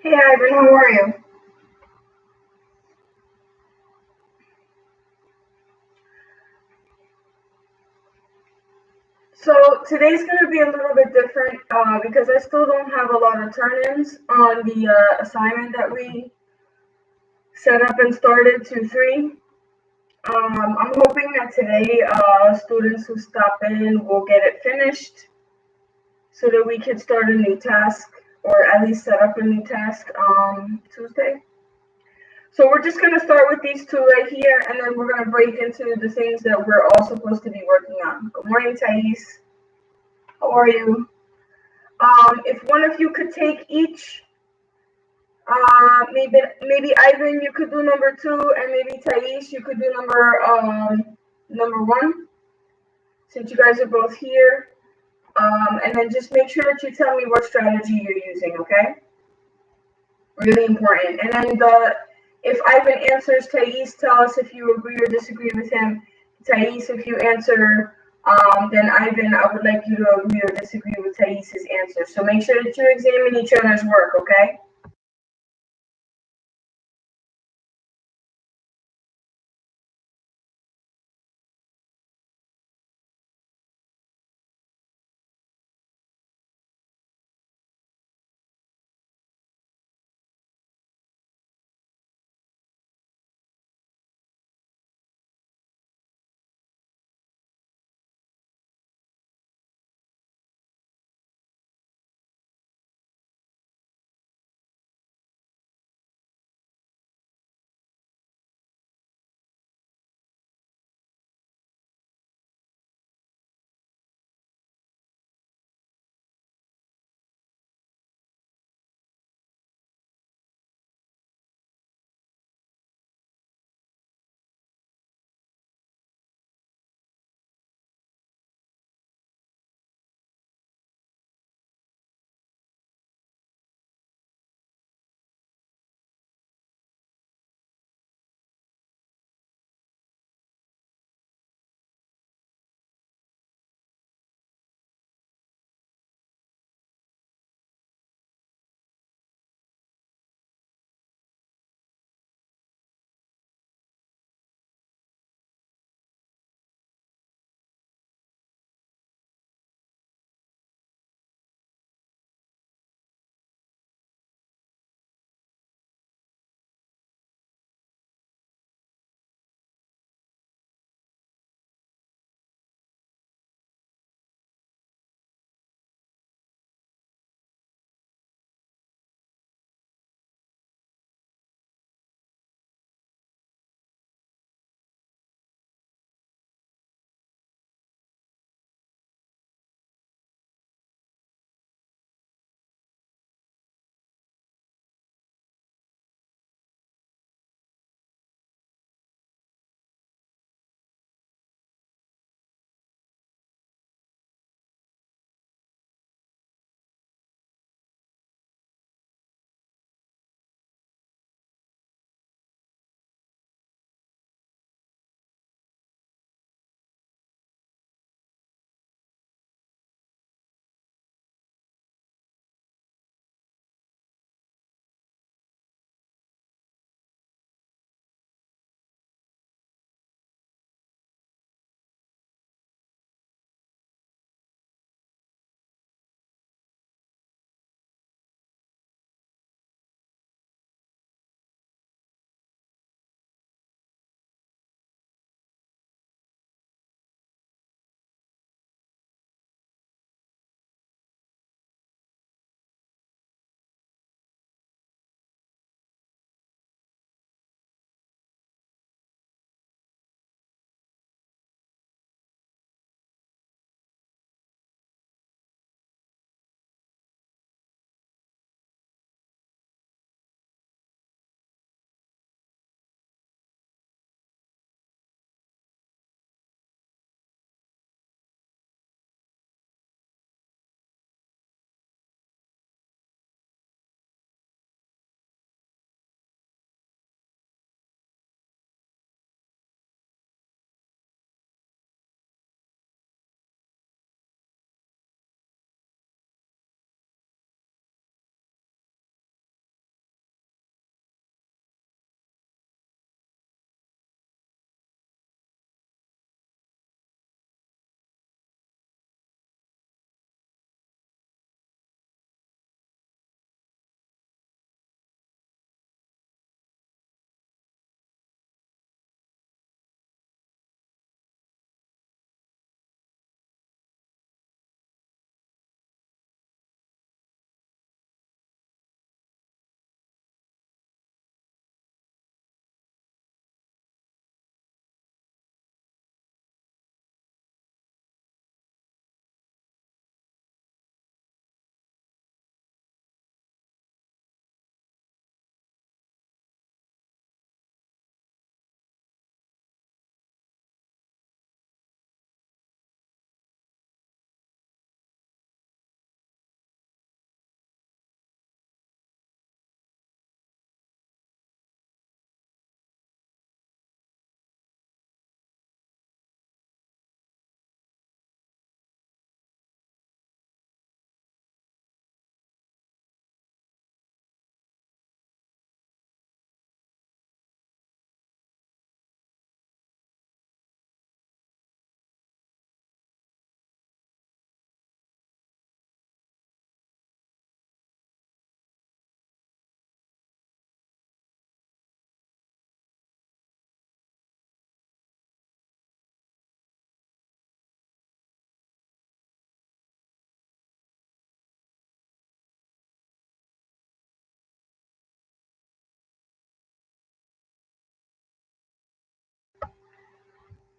Hey Ivan, how are you? So today's going to be a little bit different because I still don't have a lot of turn-ins on the assignment that we set up and started 2-3. I'm hoping that today students who stop in will get it finished so that we can start a new task or at least set up a new task Tuesday. So we're just going to start with these two right here and then we're going to break into the things that we're all supposed to be working on. Good morning, Thais. How are you? If one of you could take each, maybe Ivan, you could do number two, and maybe Thais, you could do number one, since you guys are both here. And then just make sure that you tell me what strategy you're using, okay? Really important. And then if Ivan answers Thais, tell us if you agree or disagree with him. Thais, if you answer, then Ivan, I would like you to agree or disagree with Thais's answer. So make sure that you examine each other's work, okay?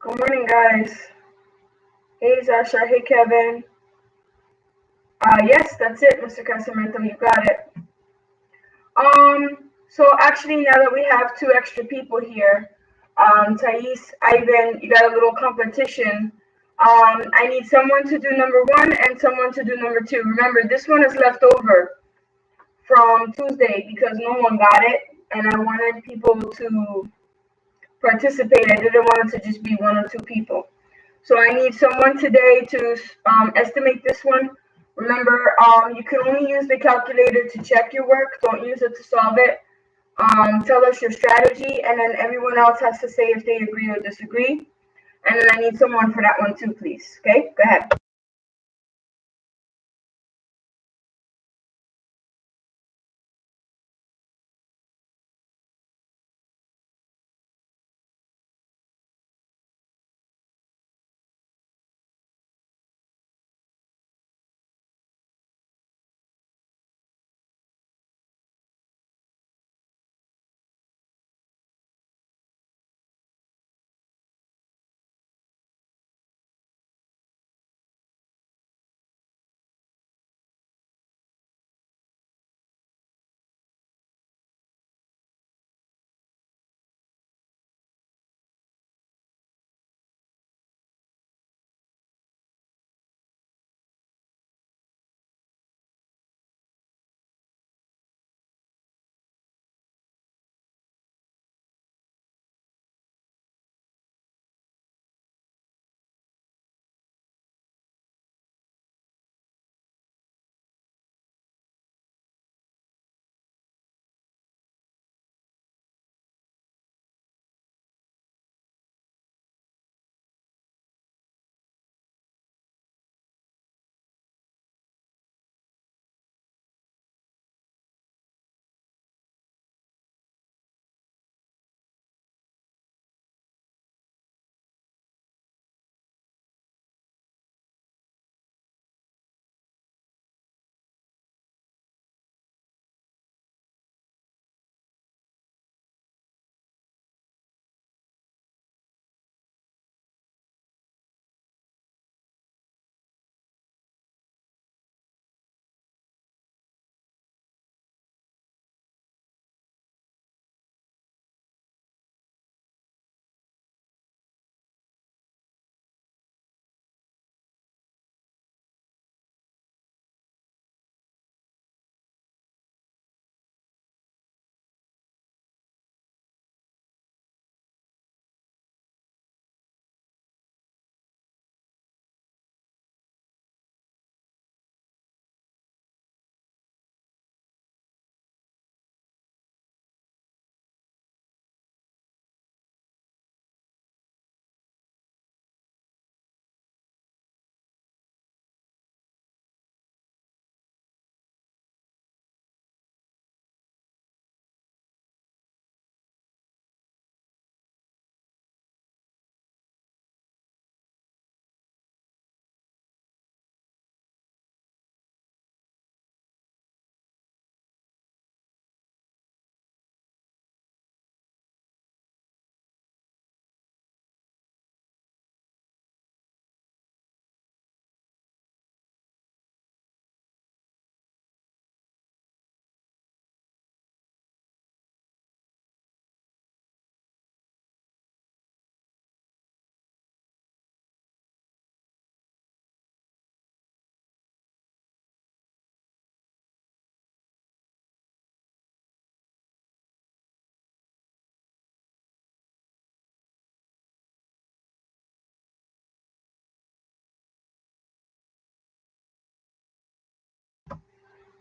Good morning, guys. Hey, Zasha. Hey, Kevin. Yes, that's it, Mr. Casamento. You got it. So actually, now that we have two extra people here, Thais, Ivan, you got a little competition. I need someone to do number one and someone to do number two. Remember, this one is left over from Tuesday because no one got it, and I wanted people to participate. I didn't want it to just be one or two people. So I need someone today to estimate this one. Remember, you can only use the calculator to check your work. Don't use it to solve it. Tell us your strategy, and then everyone else has to say if they agree or disagree. And then I need someone for that one too, please. Okay, go ahead.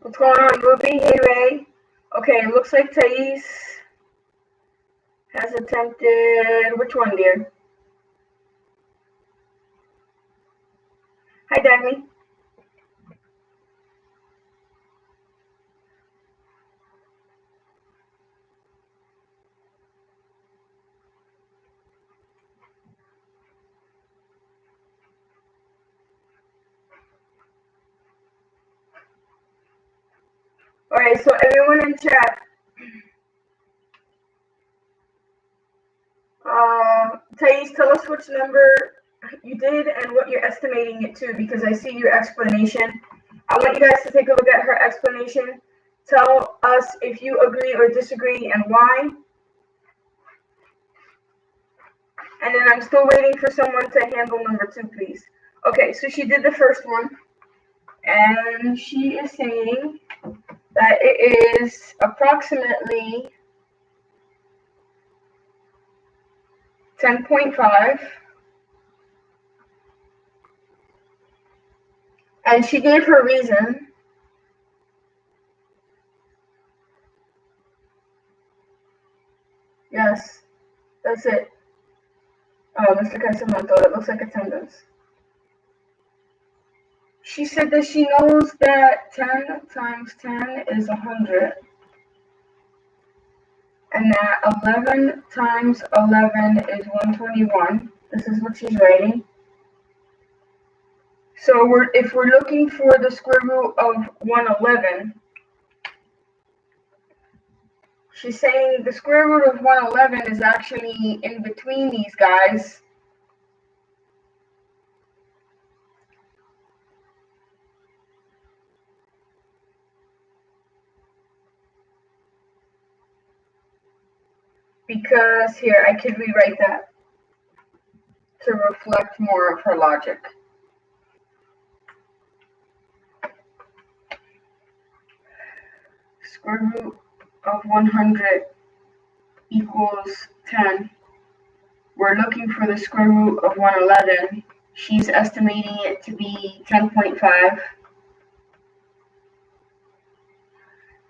What's going on, Ruby? Hey, Ray. Okay, it looks like Thais has attempted which one, dear? Hi, Dagny. All right, so everyone in chat, Thais, tell us which number you did and what you're estimating it to, because I see your explanation. I want you guys to take a look at her explanation. Tell us if you agree or disagree and why. And then I'm still waiting for someone to handle number 2, please. Okay, so she did the first one. And she is saying that it is approximately 10.5. And she gave her reason. Yes, that's it. Oh, Mr. Casamanto, that looks like attendance. She said that she knows that 10 times 10 is 100. And that 11 times 11 is 121. This is what she's writing. So if we're looking for the square root of 111, she's saying the square root of 111 is actually in between these guys. Because here, I could rewrite that to reflect more of her logic. Square root of 100 equals 10. We're looking for the square root of 111. She's estimating it to be 10.5.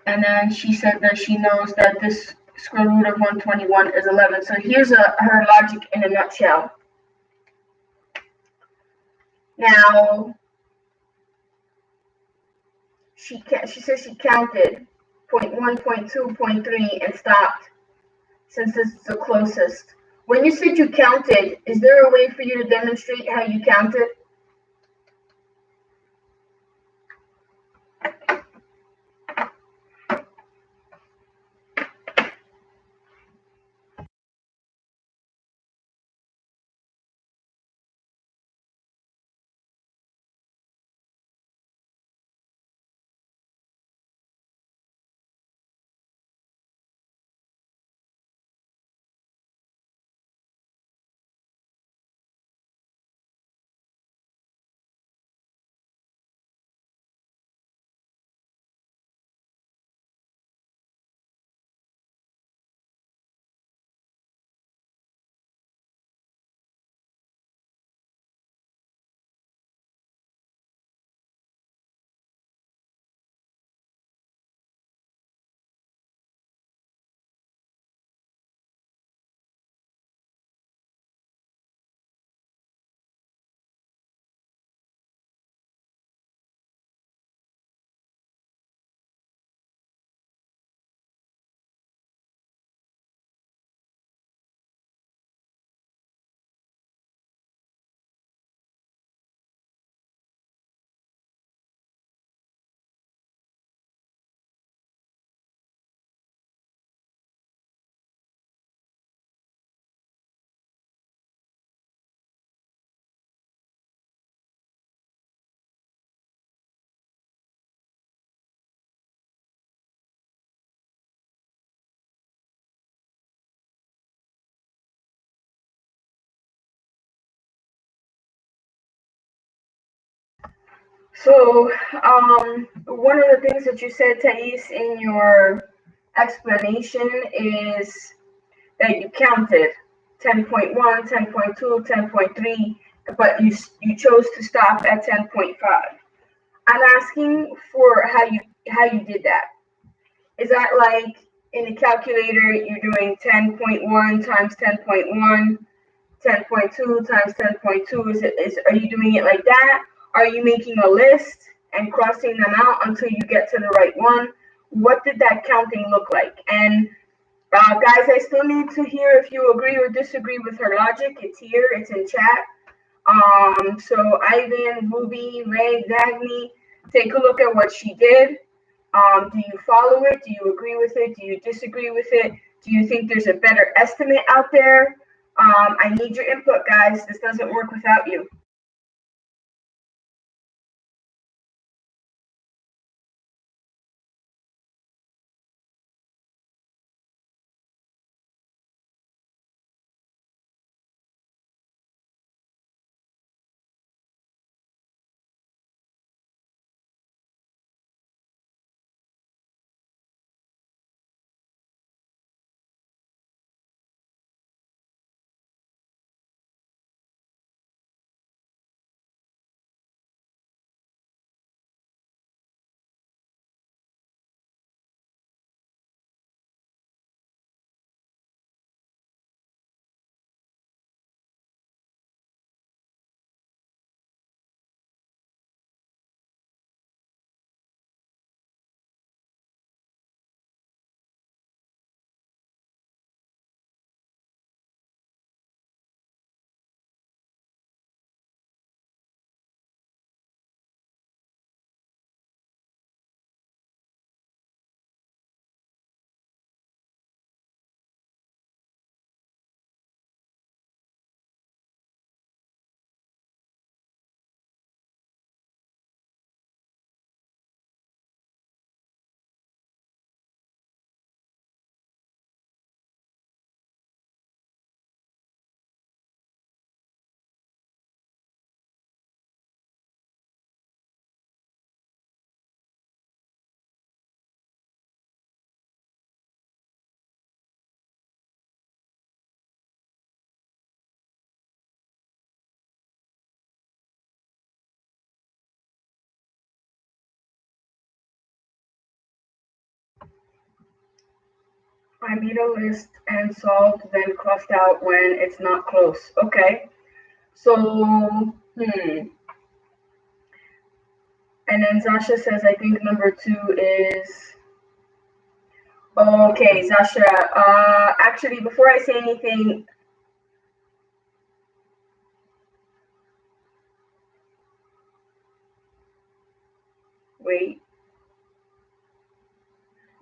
And then she said that she knows that this square root of 121 is 11. So here's her logic in a nutshell. Now, she says she counted 0.1, 0.2, 0.3 and stopped, since this is the closest. When you said you counted, is there a way for you to demonstrate how you counted? So, one of the things that you said, Thais, in your explanation is that you counted 10.1, 10.2, 10.3, but you chose to stop at 10.5. I'm asking for how you did that. Is that like in the calculator you're doing 10.1 times 10.1, 10.2 times 10.2? Are you doing it like that? Are you making a list and crossing them out until you get to the right one? What did that counting look like? And guys, I still need to hear if you agree or disagree with her logic. It's here, it's in chat. So Ivan, Ruby, Ray, Dagny, take a look at what she did. Do you follow it? Do you agree with it? Do you disagree with it? Do you think there's a better estimate out there? I need your input, guys. This doesn't work without you. I made a list and solved, then crossed out when it's not close. Okay. So, And then Zasha says, I think number 2 is. Okay, Zasha. Actually, before I say anything, wait.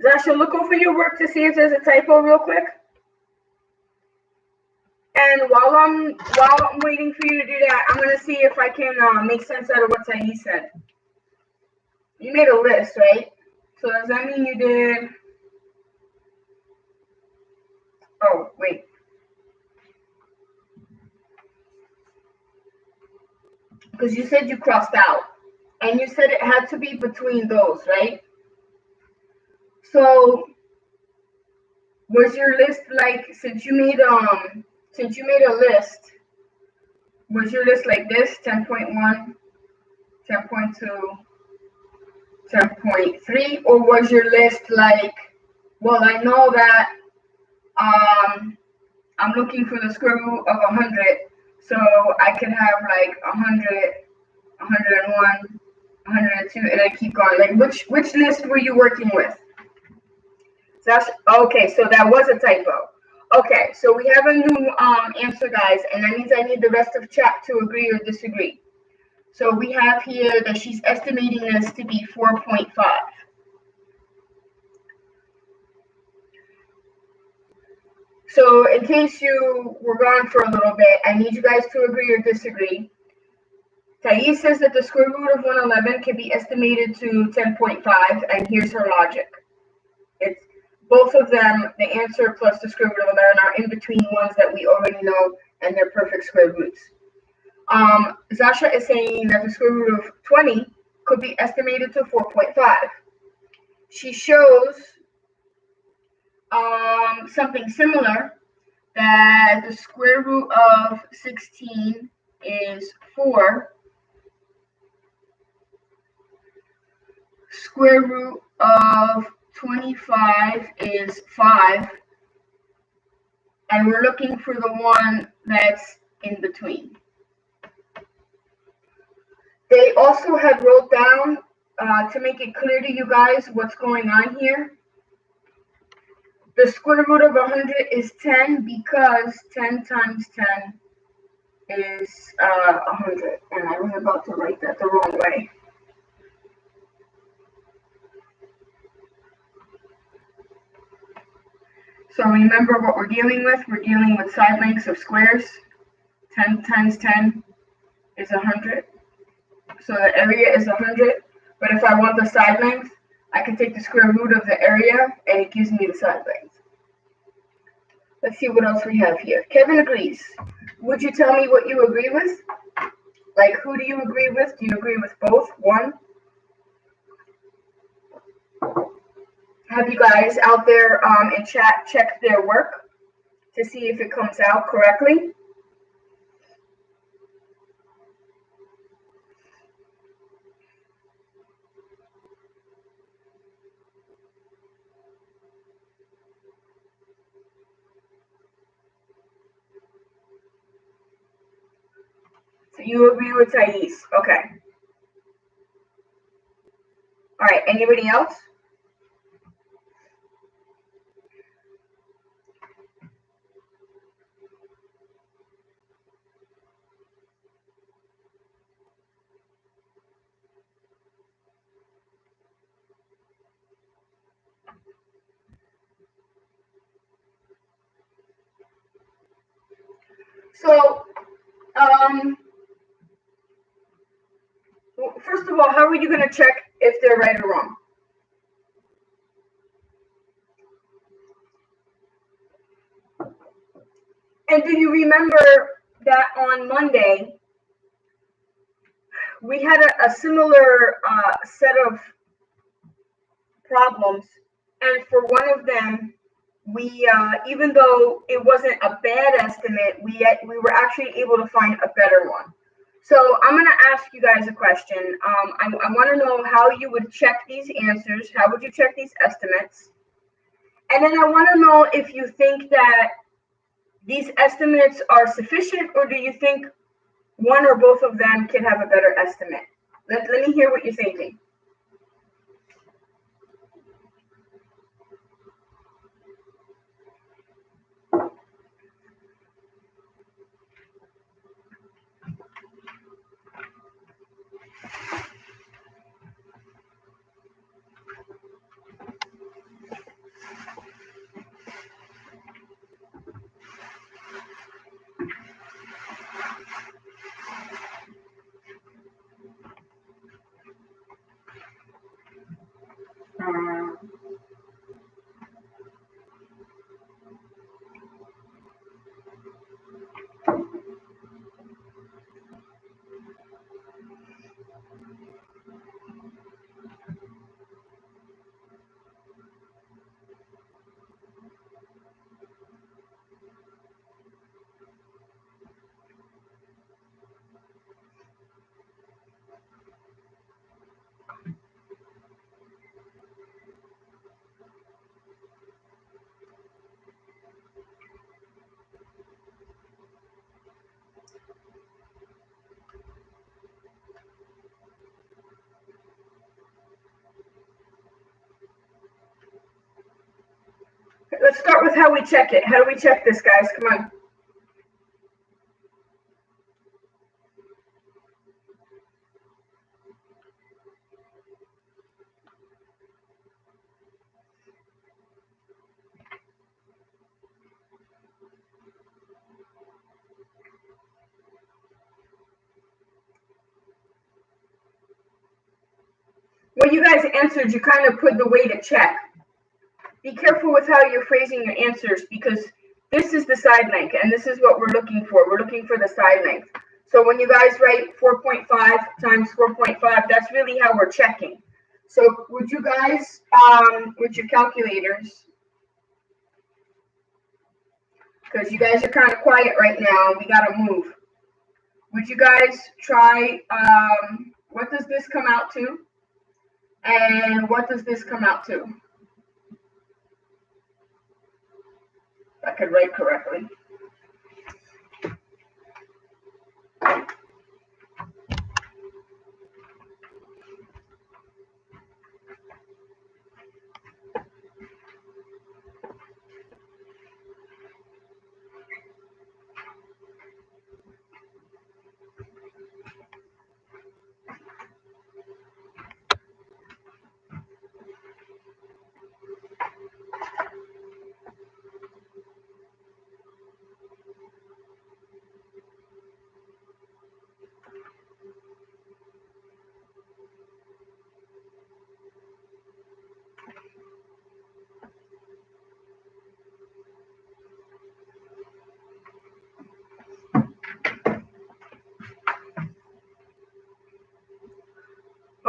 Zasha, look over your work to see if there's a typo real quick. And while I'm waiting for you to do that, I'm gonna see if I can make sense out of what Thais said. You made a list, right? So does that mean you did? Oh, wait. Because you said you crossed out, and you said it had to be between those, right? So was your list like, since you made a list, was your list like this: 10.1, 10.2, 10.3, or was your list like, well, I know that I'm looking for the square root of 100, so I could have like 100, 101, 102, and I keep going. Like, which list were you working with? So that's okay. So that was a typo. Okay, so we have a new answer, guys, and that means I need the rest of chat to agree or disagree. So we have here that she's estimating this to be 4.5. So in case you were gone for a little bit, I need you guys to agree or disagree. Thais says that the square root of 111 can be estimated to 10.5, and here's her logic. It's both of them, the answer plus the square root of 11 are in between ones that we already know, and they're perfect square roots. Zasha is saying that the square root of 20 could be estimated to 4.5. She shows something similar, that the square root of 16 is 4. Square root of 25 is 5. And we're looking for the one that's in between. They also had wrote down, to make it clear to you guys what's going on here, the square root of 100 is 10 because 10 times 10 is 100. And I was about to write that the wrong way. So remember what we're dealing with. We're dealing with side lengths of squares. 10 times 10 is 100. So the area is 100. But if I want the side length, I can take the square root of the area and it gives me the side length. Let's see what else we have here. Kevin agrees. Would you tell me what you agree with? Like, who do you agree with? Do you agree with both? One? Have you guys out there in chat checked their work to see if it comes out correctly? So you agree with Thais. Okay. All right. Anybody else? So, first of all, how are you going to check if they're right or wrong? And do you remember that on Monday, we had a similar set of problems, and for one of them, we even though it wasn't a bad estimate, we were actually able to find a better one. So I'm going to ask you guys a question. I want to know how you would check these answers. How would you check these estimates? And then I want to know if you think that these estimates are sufficient, or do you think one or both of them can have a better estimate? Let me hear what you're thinking. Let's start with how we check it. How do we check this, guys? Come on. When you guys answered, you kind of put the way to check. Be careful with how you're phrasing your answers, because this is the side length, and this is what we're looking for. We're looking for the side length. So when you guys write 4.5 times 4.5, that's really how we're checking. So would you guys, with your calculators, because you guys are kind of quiet right now, we got to move. Would you guys try, what does this come out to? And what does this come out to? I could write correctly.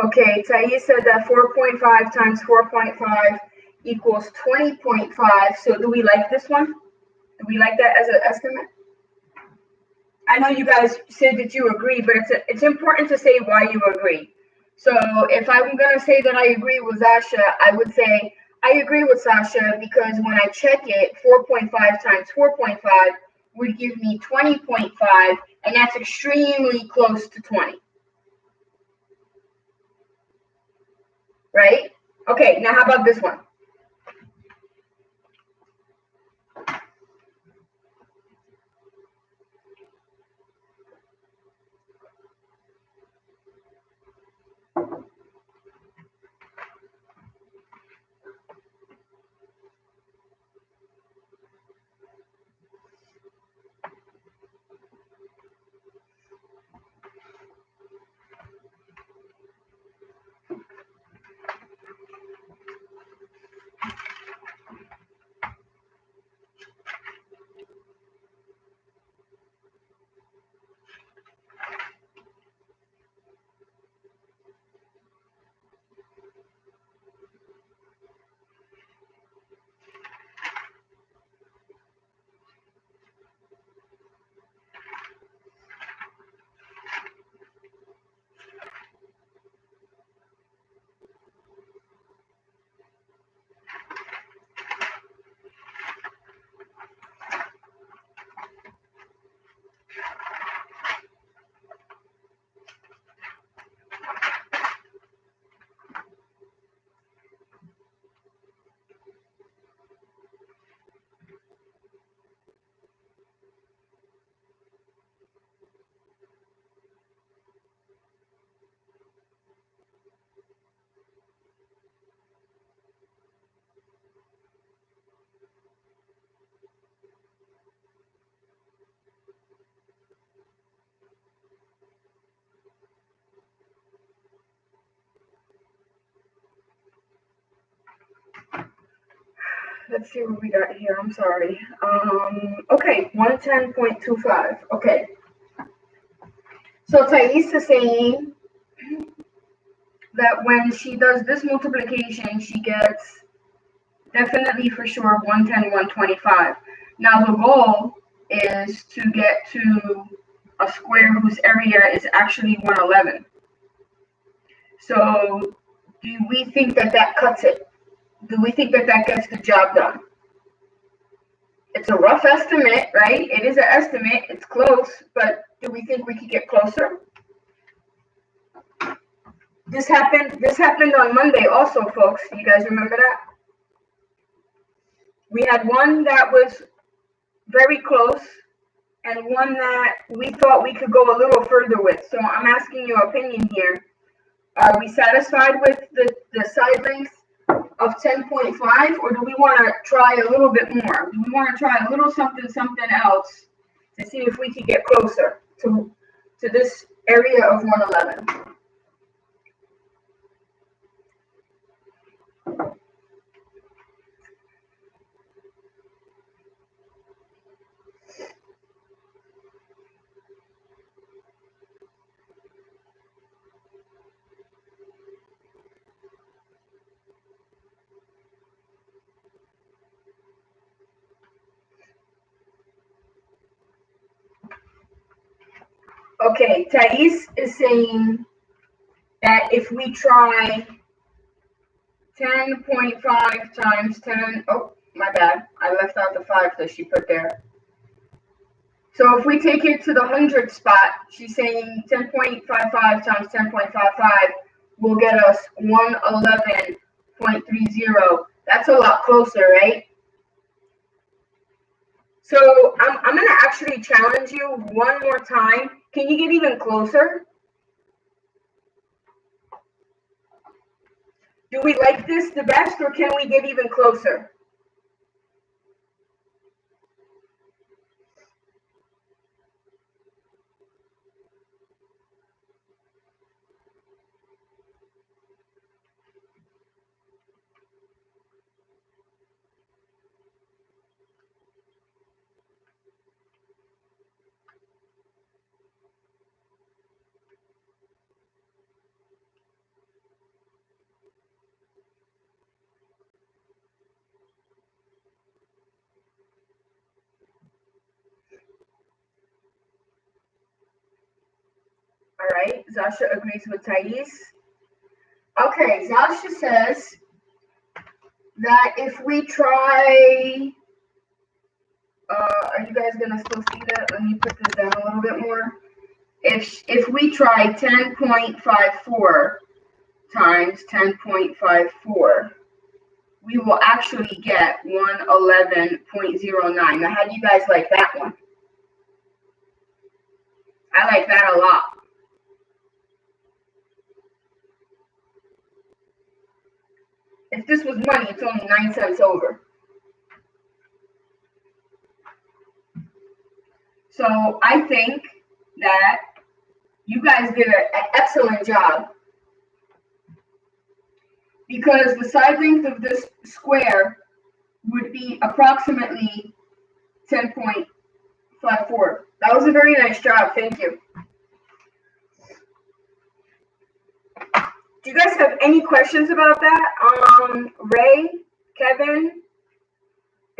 Okay, Thais said that 4.5 times 4.5 equals 20.5. So do we like this one? Do we like that as an estimate? I know you guys said that you agree, but it's important to say why you agree. So if I'm gonna say that I agree with Sasha, I would say I agree with Sasha because when I check it, 4.5 times 4.5 would give me 20.5, and that's extremely close to 20. Right? Okay, now how about this one? Let's see what we got here. I'm sorry. Okay, 110.25. Okay. So Thais is saying that when she does this multiplication, she gets definitely for sure 110, 125. Now the goal is to get to a square whose area is actually 111. So do we think that that cuts it? Do we think that that gets the job done? It's a rough estimate, right? It is an estimate. It's close, but do we think we could get closer? This happened on Monday also, folks. You guys remember that? We had one that was very close and one that we thought we could go a little further with. So I'm asking your opinion here. Are we satisfied with the side length of 10.5, or do we want to try a little bit more? Do we want to try a little something else to see if we can get closer to this area of 111? Okay, Thais is saying that if we try 10.5 times 10, oh, my bad, I left out the 5 that she put there. So if we take it to the 100 spot, she's saying 10.55 times 10.55 will get us 111.30. That's a lot closer, right? So I'm going to actually challenge you one more time. Can you get even closer? Do we like this the best, or can we get even closer? Zasha agrees with Thais. Okay, Zasha says that if we try, are you guys gonna still see that? Let me put this down a little bit more. If we try 10.54 times 10.54, we will actually get 111.09. Now, how do you guys like that one? I like that a lot. If this was money, it's only 9 cents over. So I think that you guys did an excellent job, because the side length of this square would be approximately 10.54. That was a very nice job. Thank you. Do you guys have any questions about that? Ray, Kevin,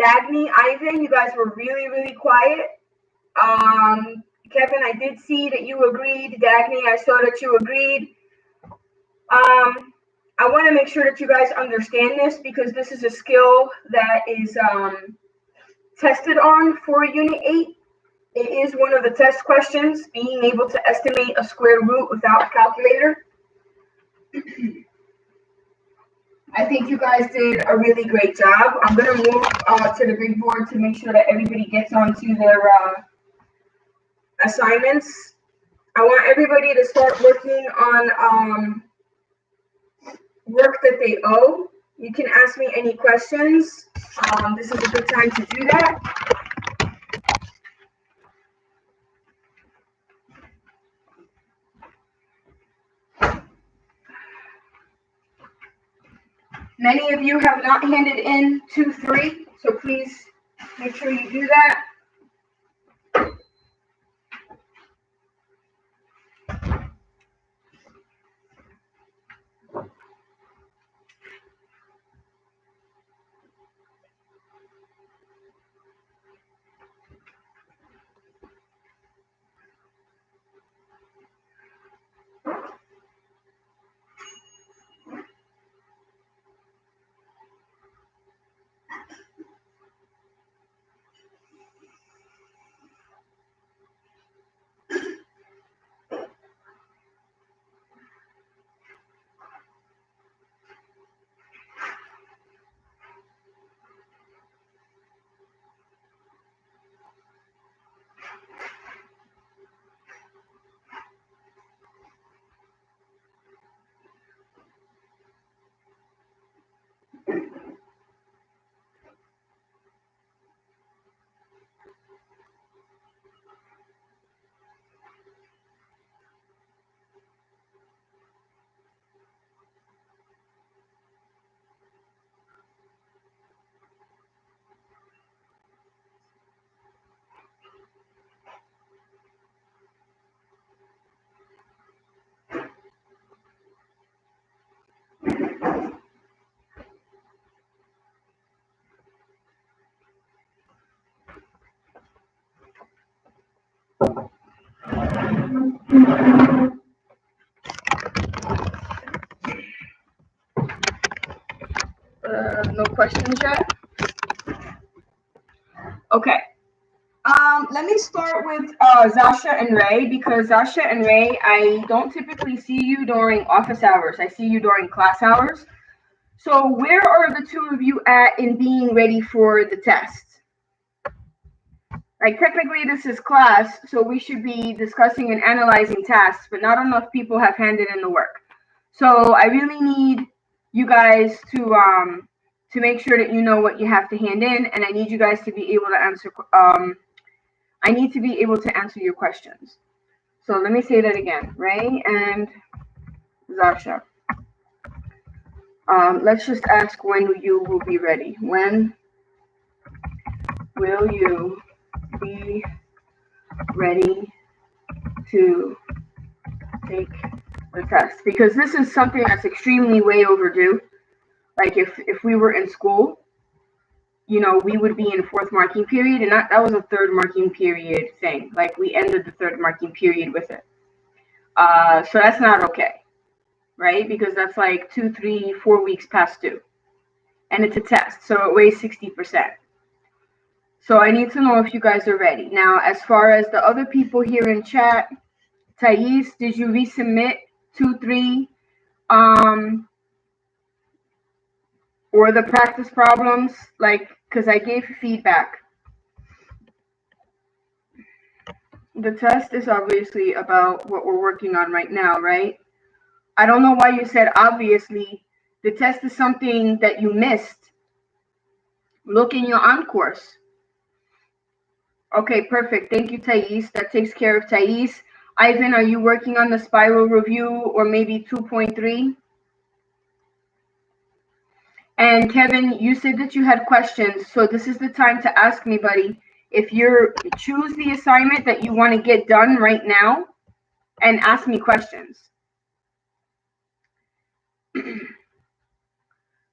Dagny, Ivan, you guys were really, really quiet. Kevin, I did see that you agreed. Dagny, I saw that you agreed. I want to make sure that you guys understand this, because this is a skill that is tested on for Unit 8. It is one of the test questions, being able to estimate a square root without a calculator. I think you guys did a really great job. I'm going to move to the big board to make sure that everybody gets onto their assignments. I want everybody to start working on work that they owe. You can ask me any questions. This is a good time to do that. Many of you have not handed in 2-3, so please make sure you do that. No questions yet? Okay. Let me start with Zasha and Ray, because Zasha and Ray, I don't typically see you during office hours. I see you during class hours. So where are the two of you at in being ready for the test? Like, technically this is class, so we should be discussing and analyzing tasks, but not enough people have handed in the work. So I really need you guys to make sure that you know what you have to hand in, and I need you guys to be able to answer. I need to be able to answer your questions. So let me say that again, Ray and Zasha. Let's just ask when you will be ready. When will you be ready to take the test? Because this is something that's extremely way overdue. Like, if we were in school, you know, we would be in fourth marking period, and that was a third marking period thing. Like, we ended the third marking period with it. So that's not okay, right? Because that's like 2, 3, 4 weeks past due. And it's a test, so it weighs 60%. So I need to know if you guys are ready. Now, as far as the other people here in chat, Thais, did you resubmit 2, 3, or the practice problems? Like, because I gave feedback. The test is obviously about what we're working on right now, right? I don't know why you said obviously. The test is something that you missed. Look in your on course. Okay, perfect. Thank you, Thais. That takes care of Thais. Ivan, are you working on the spiral review or maybe 2.3? And Kevin, you said that you had questions, so this is the time to ask me, buddy. If you choose the assignment that you want to get done right now and ask me questions.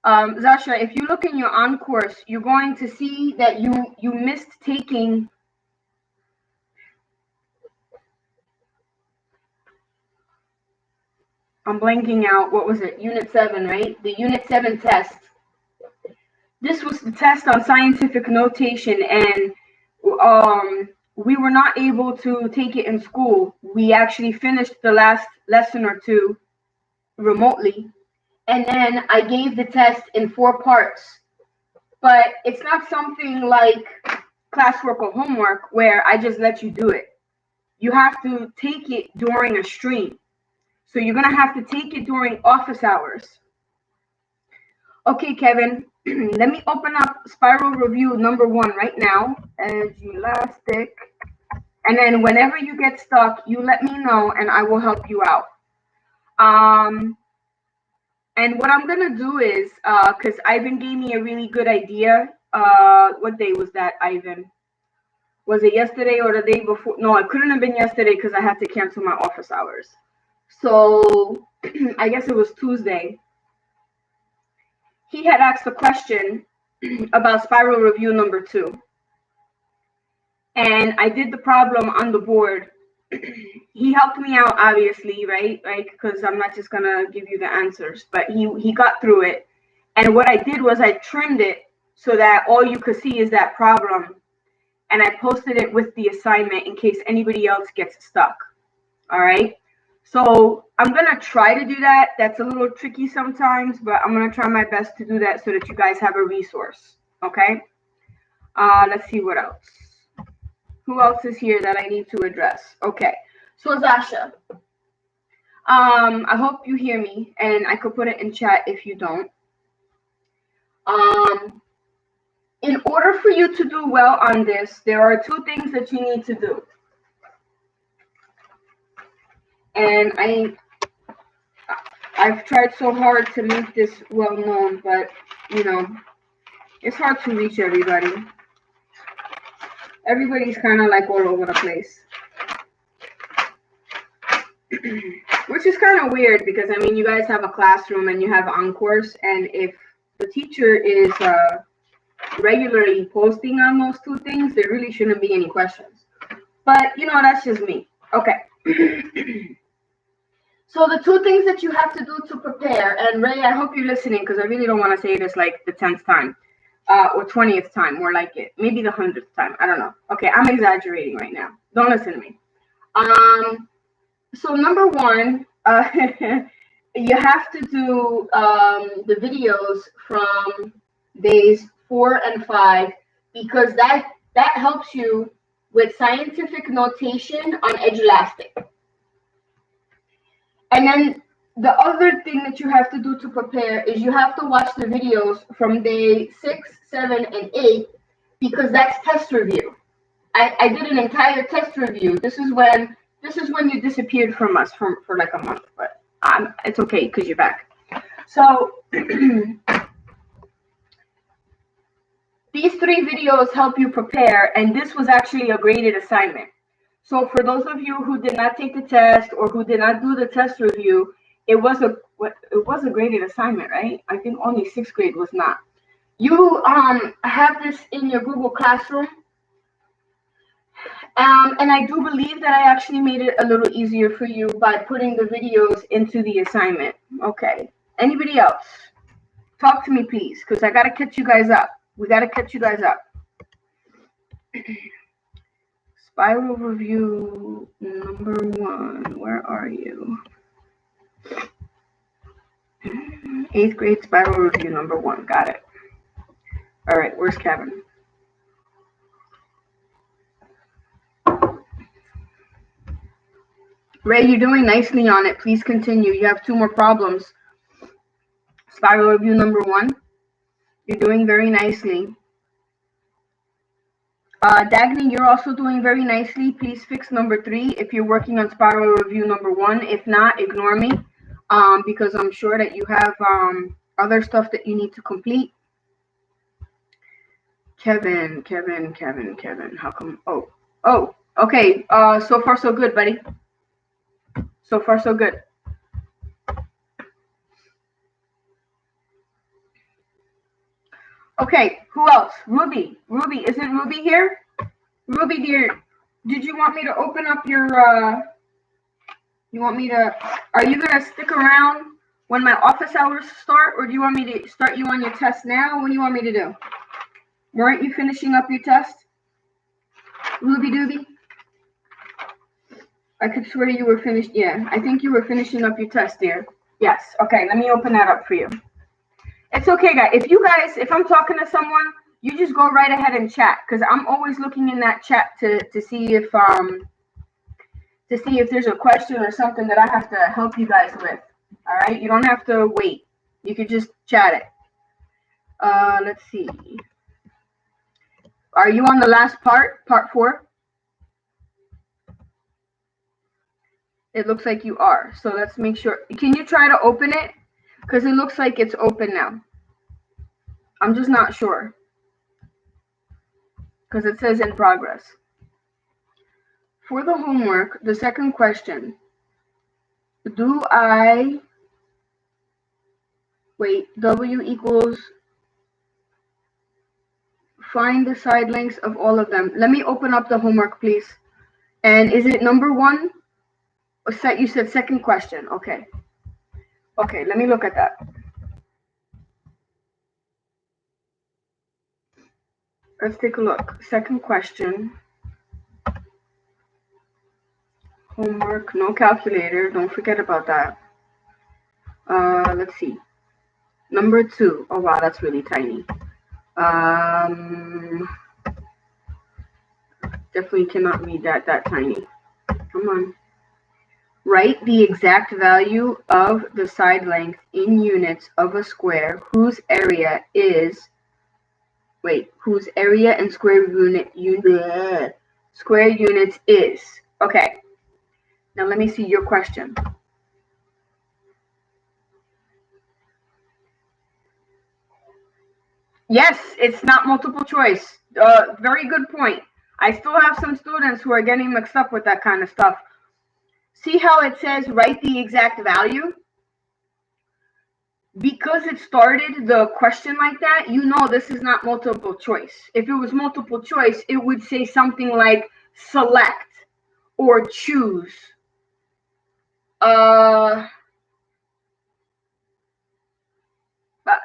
Zasha, if you look in your on course, you're going to see that you missed taking I'm blanking out, what was it? Unit 7, right? The Unit 7 test. This was the test on scientific notation, and we were not able to take it in school. We actually finished the last lesson or two remotely, and then I gave the test in 4 parts. But it's not something like classwork or homework where I just let you do it. You have to take it during a stream. So you're going to have to take it during office hours. Okay, Kevin, let me open up spiral review number 1 right now. Edge-elastic. And then whenever you get stuck, you let me know and I will help you out. And what I'm going to do is, because Ivan gave me a really good idea. What day was that, Ivan? Was it yesterday or the day before? No, it couldn't have been yesterday because I had to cancel my office hours. So I guess it was Tuesday. He had asked a question about spiral review number 2. And I did the problem on the board. He helped me out, obviously, right? Like, because I'm not just going to give you the answers. But he got through it. And what I did was I trimmed it so that all you could see is that problem. And I posted it with the assignment in case anybody else gets stuck. All right? So I'm going to try to do that. That's a little tricky sometimes, but I'm going to try my best to do that so that you guys have a resource. Okay? Let's see what else. Who else is here that I need to address? Okay. So Zasha, I hope you hear me, and I could put it in chat if you don't. In order for you to do well on this, there are 2 things that you need to do. And I've tried so hard to make this well known, but you know, it's hard to reach everybody. Everybody's kind of like all over the place. Which is kind of weird because, I mean, you guys have a classroom and you have on course, and if the teacher is regularly posting on those 2 things, there really shouldn't be any questions. But, you know, that's just me. Okay. So the 2 things that you have to do to prepare, and Ray, I hope you're listening because I really don't want to say this like the 10th time or 20th time, more like it. Maybe the 100th time. I don't know. Okay, I'm exaggerating right now. Don't listen to me. So number 1, you have to do the videos from days 4 and 5 because that helps you with scientific notation on Edge-elastic. And then the other thing that you have to do to prepare is you have to watch the videos from day 6, 7, and 8 because that's test review. I did an entire test review. This is when you disappeared from us for like a month, but it's okay because you're back. So these 3 videos help you prepare, and this was actually a graded assignment. So for those of you who did not take the test or who did not do the test review, it was a graded assignment, right? I think only 6th grade was not. You have this in your Google Classroom, And I do believe that I actually made it a little easier for you by putting the videos into the assignment. Okay. Anybody else? Talk to me, please, because I got to catch you guys up. We got to catch you guys up. Spiral review number 1. Where are you? 8th grade spiral review number 1. Got it. All right. Where's Kevin? Ray, you're doing nicely on it. Please continue. You have 2 more problems. Spiral review number 1. You're doing very nicely. Dagny, you're also doing very nicely. Please fix number 3 if you're working on spiral review number 1. If not, ignore me, because I'm sure that you have other stuff that you need to complete. Kevin. How come? Oh. Okay. So far so good, buddy. So far so good. Okay, who else? Ruby, isn't Ruby here? Ruby, dear, did you want me to open up your, are you gonna stick around when my office hours start, or do you want me to start you on your test now? What do you want me to do? Weren't you finishing up your test? Ruby Dooby? I could swear you were finished, yeah, I think you were finishing up your test, dear. Yes, okay, let me open that up for you. It's okay, guys. If I'm talking to someone, you just go right ahead and chat, because I'm always looking in that chat to see if there's a question or something that I have to help you guys with. All right, you don't have to wait. You could just chat it. Let's see. Are you on the last part 4? It looks like you are. So let's make sure. Can you try to open it? Because it looks like it's open now. I'm just not sure, because it says in progress. For the homework, the second question, W equals, find the side lengths of all of them. Let me open up the homework, please. And is it number 1? You said second question. Okay. Okay, let me look at that. Let's take a look. Second question. Homework, no calculator. Don't forget about that. Let's see. Number 2. Oh, wow, that's really tiny. Definitely cannot read that tiny. Come on. Write the exact value of the side length in units of a square whose area and square units is. Okay. Now let me see your question. Yes, it's not multiple choice. Very good point. I still have some students who are getting mixed up with that kind of stuff. See how it says write the exact value? Because it started the question like that, you know this is not multiple choice. If it was multiple choice, it would say something like select or choose.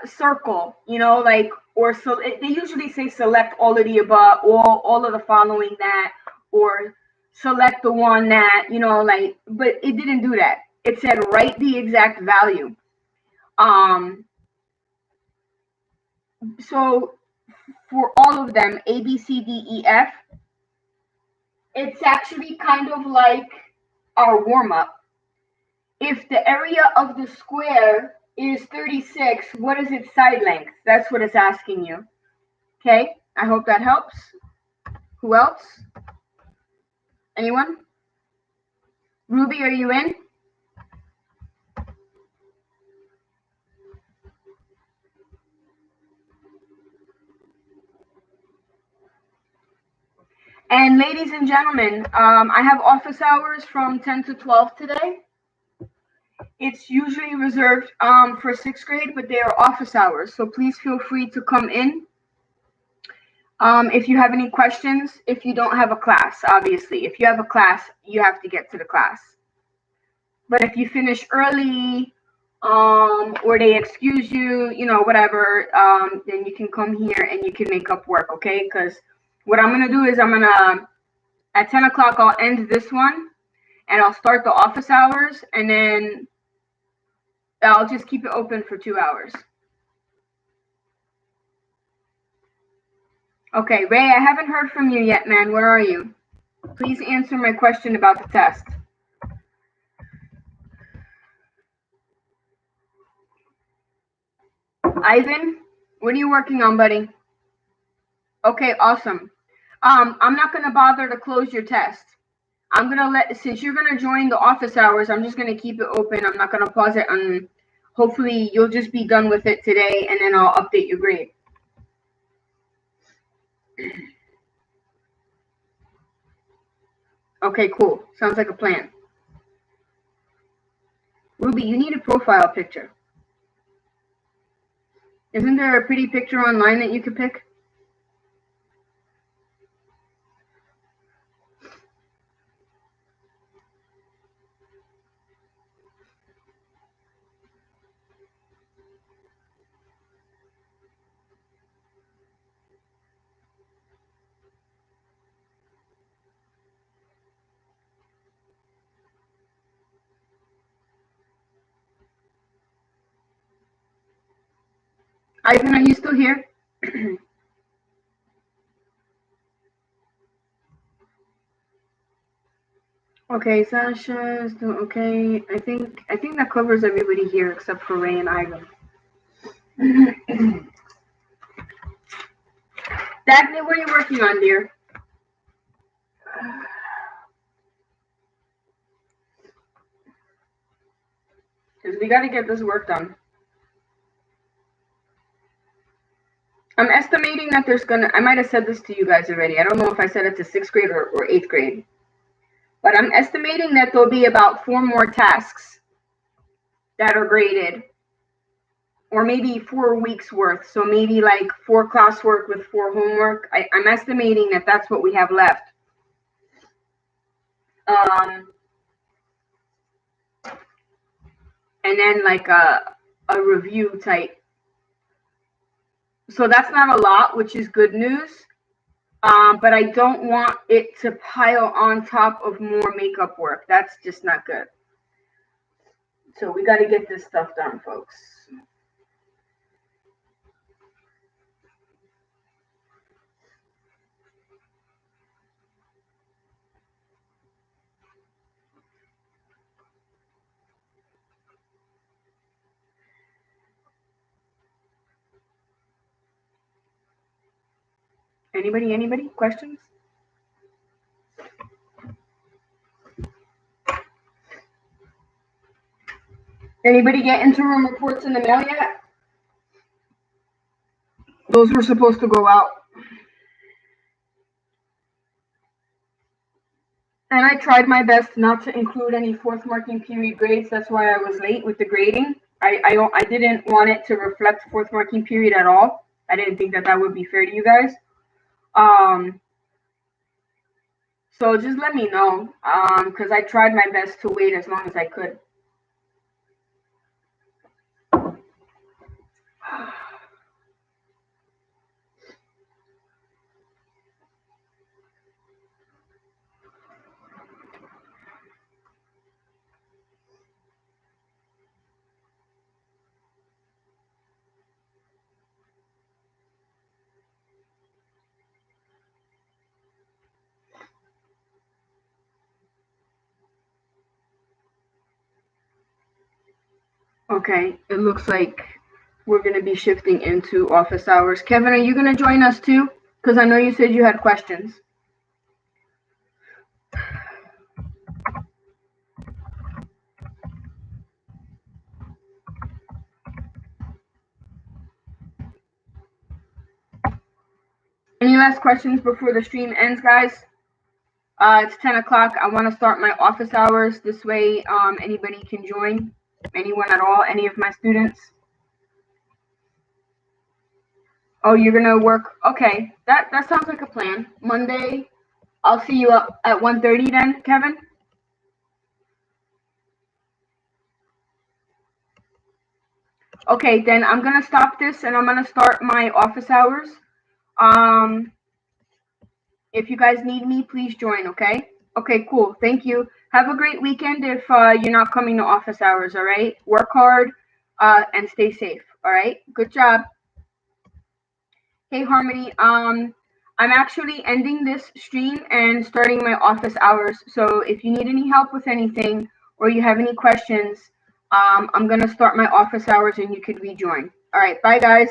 Circle, like, or so they usually say select all of the above, all of the following that, or select the one that, like, but it didn't do that. It said write the exact value. So for all of them, A, B, C, D, E, F, it's actually kind of like our warm-up. If the area of the square is 36, what is its side length? That's what it's asking you. Okay, I hope that helps. Who else? Anyone? Ruby, are you in? And ladies and gentlemen, I have office hours from 10 to 12 today. It's usually reserved for 6th grade, but they are office hours, so please feel free to come in. If you have any questions, if you don't have a class, obviously. If you have a class, you have to get to the class. But if you finish early, or they excuse you, you know, whatever, then you can come here and you can make up work, okay? Because what I'm going to do is at 10 o'clock, I'll end this one, and I'll start the office hours, and then I'll just keep it open for 2 hours. Okay, Ray, I haven't heard from you yet, man. Where are you? Please answer my question about the test. Ivan, what are you working on, buddy? Okay, awesome. I'm not going to bother to close your test. I'm going to since you're going to join the office hours, I'm just going to keep it open. I'm not going to pause it. And hopefully you'll just be done with it today, and then I'll update your grade. Okay, cool. Sounds like a plan. Ruby, you need a profile picture. Isn't there a pretty picture online that you could pick? Ivan, are you still here? Okay, Sasha is still okay. I think that covers everybody here except for Ray and Ivan. Daphne, what are you working on, dear? Because we got to get this work done. I'm estimating that there's I might have said this to you guys already. I don't know if I said it to 6th grade or 8th grade. But I'm estimating that there'll be about 4 more tasks that are graded. Or maybe 4 weeks worth. So maybe like 4 classwork with 4 homework. I'm estimating that that's what we have left. And then like a review type. So that's not a lot, which is good news. But I don't want it to pile on top of more makeup work. That's just not good. So we got to get this stuff done, folks. Anybody? Questions? Anybody get interim reports in the mail yet? Those were supposed to go out. And I tried my best not to include any 4th marking period grades. That's why I was late with the grading. I didn't want it to reflect 4th marking period at all. I didn't think that would be fair to you guys. So just let me know, because I tried my best to wait as long as I could. Okay, it looks like we're going to be shifting into office hours. Kevin, are you going to join us too? Because I know you said you had questions. Any last questions before the stream ends, guys? It's 10 o'clock. I want to start my office hours. This way, anybody can join. Anyone at all, any of my students. Oh, you're gonna work. Okay, that sounds like a plan. Monday, I'll see you up at 1:30 then, Kevin. Okay, then I'm gonna stop this and I'm gonna start my office hours. Um, if you guys need me, please join. Okay. Okay. Cool. Thank you. Have a great weekend. If you're not coming to office hours, all right. Work hard, and stay safe. All right. Good job. Hey Harmony, I'm actually ending this stream and starting my office hours. So if you need any help with anything or you have any questions, I'm gonna start my office hours and you could rejoin. All right, bye guys.